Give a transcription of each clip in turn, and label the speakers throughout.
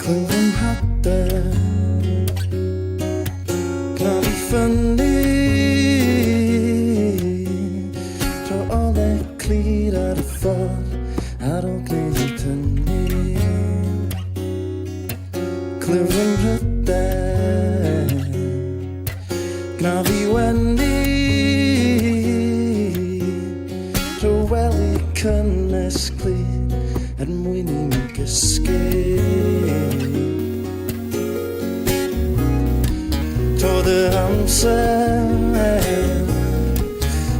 Speaker 1: Clywem hyder Dal Fi Fyny Tro ole clir ar y ffordd ar ôl gwneud hynny Clywem hyder Gna fi wenu Tro wely cynnes clir er mwyn i mi gysgu Trodd y amser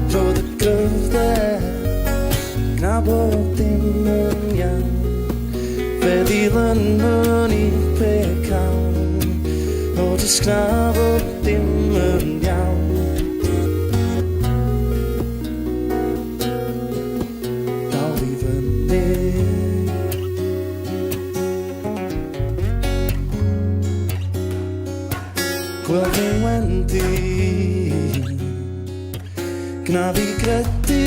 Speaker 1: Trodd y gryfder Gna bod dim yn iawn Fe ddilynwn i pe cawn O jyst gna bod dim yn iawn Dal Fi Fyny Gweld fi wendi Gna fi gredu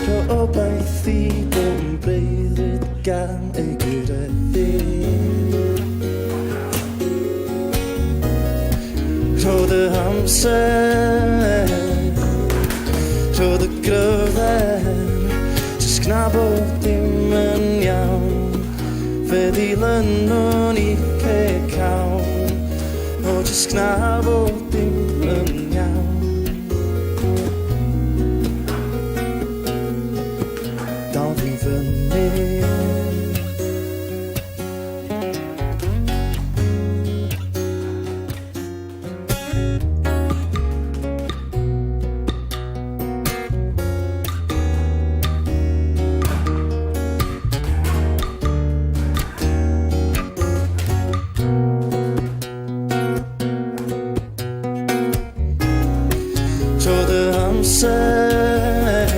Speaker 1: Tro obaith i bod yn breuddwyd gan ei gwireddu Roedd y amser Roedd y gryfder Jyst gna bod dim yn iawn Fe ddilynwn i pe cawn O jyst gna bod dim yn iawn Dal Fi Fyny Trodd y amser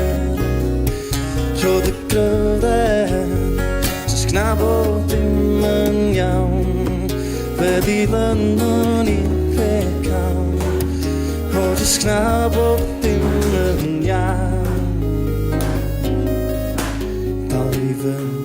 Speaker 1: Trodd y gryfder Jyst gna bod dim yn iawn Fe ddilynwn i pe cawn O jyst gna bod dim yn iawn Dal Fi Fyny